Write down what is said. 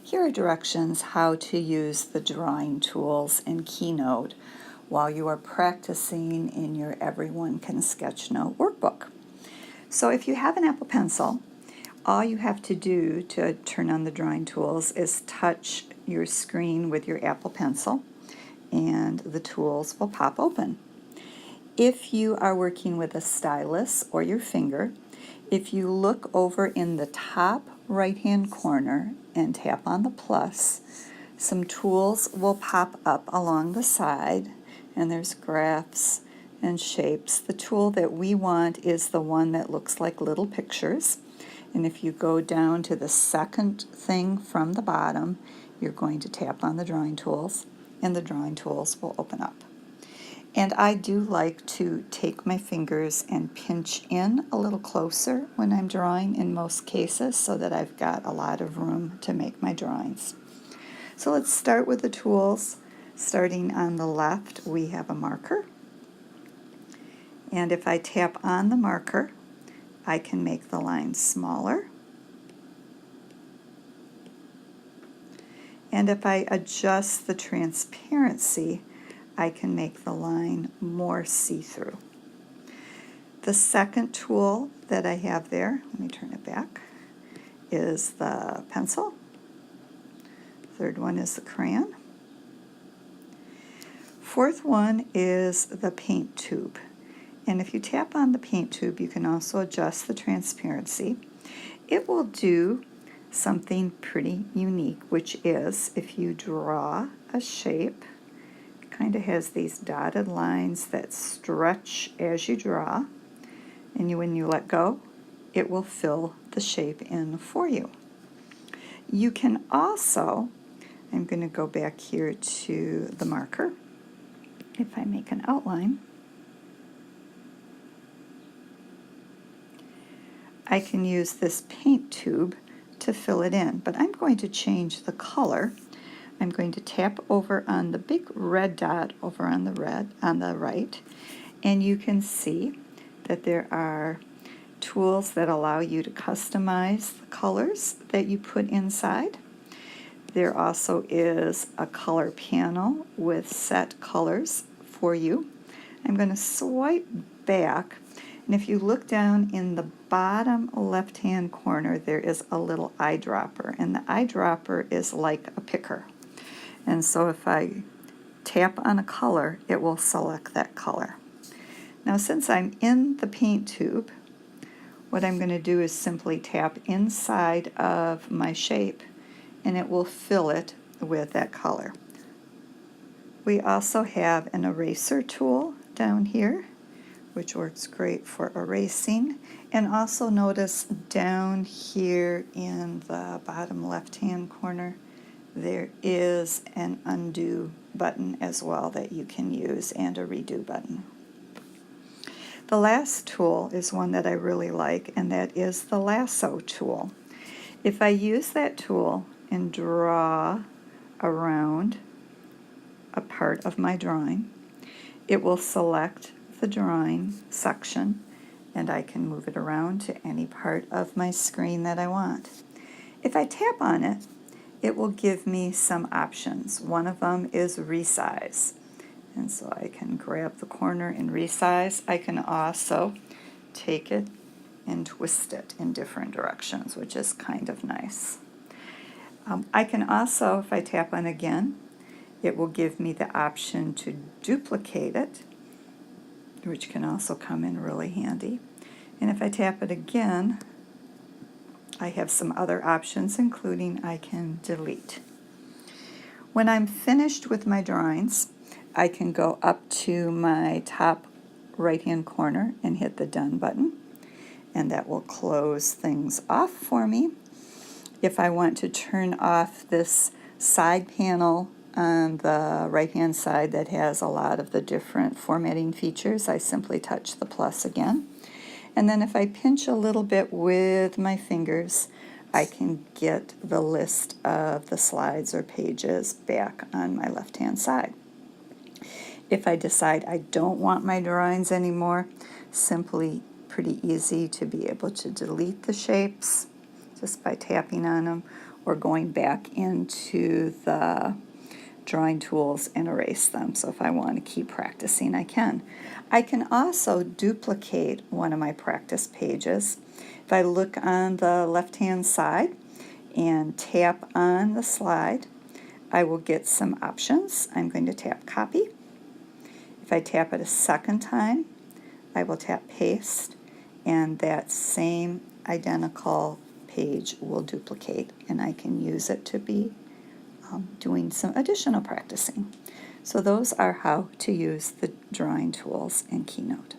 Here are directions how to use the drawing tools in Keynote while you are practicing in your Everyone Can Sketchnote workbook. So if you have an Apple Pencil, all you have to do to turn on the drawing tools is touch your screen with your Apple Pencil and the tools will pop open. If you are working with a stylus or your finger, if you look over in the top right-hand corner and tap on the plus, some tools will pop up along the side, and there's graphs and shapes. The tool that we want is the one that looks like little pictures, and if you go down to the second thing from the bottom, you're going to tap on the drawing tools, and the drawing tools will open up. And I do like to take my fingers and pinch in a little closer when I'm drawing in most cases so that I've got a lot of room to make my drawings. So let's start with the tools. Starting on the left, we have a marker. And if I tap on the marker, I can make the line smaller. And if I adjust the transparency, I can make the line more see-through. The second tool that I have there, let me turn it back, is the pencil. Third one is the crayon. Fourth one is the paint tube. And if you tap on the paint tube, you can also adjust the transparency. It will do something pretty unique, which is if you draw a shape, kind of has these dotted lines that stretch as you draw, and when you let go, it will fill the shape in for you. You can also, I'm going to go back here to the marker. If I make an outline, I can use this paint tube to fill it in, but I'm going to change the color. I'm going to tap over on the big red dot over on the right, and you can see that there are tools that allow you to customize the colors that you put inside. There also is a color panel with set colors for you. I'm going to swipe back, and if you look down in the bottom left-hand corner, there is a little eyedropper, and the eyedropper is like a picker. And so if I tap on a color, it will select that color. Now since I'm in the paint tube, what I'm going to do is simply tap inside of my shape and it will fill it with that color. We also have an eraser tool down here, which works great for erasing. And also notice down here in the bottom left-hand corner, there is an undo button as well that you can use, and a redo button. The last tool is one that I really like, and that is the Lasso Tool. If I use that tool and draw around a part of my drawing, it will select the drawing section, and I can move it around to any part of my screen that I want. If I tap on it, it will give me some options. One of them is resize. And so I can grab the corner and resize. I can also take it and twist it in different directions, which is kind of nice. I can also, if I tap on again, it will give me the option to duplicate it, which can also come in really handy. And if I tap it again, I have some other options, including I can delete. When I'm finished with my drawings, I can go up to my top right-hand corner and hit the Done button, and that will close things off for me. If I want to turn off this side panel on the right-hand side that has a lot of the different formatting features, I simply touch the plus again. And then if I pinch a little bit with my fingers, I can get the list of the slides or pages back on my left-hand side. If I decide I don't want my drawings anymore, simply pretty easy to be able to delete the shapes just by tapping on them or going back into the drawing tools and erase them. So if I want to keep practicing, I can. I can also duplicate one of my practice pages. If I look on the left-hand side and tap on the slide, I will get some options. I'm going to tap copy. If I tap it a second time, I will tap paste, and that same identical page will duplicate, and I can use it to be doing some additional practicing. So those are how to use the drawing tools in Keynote.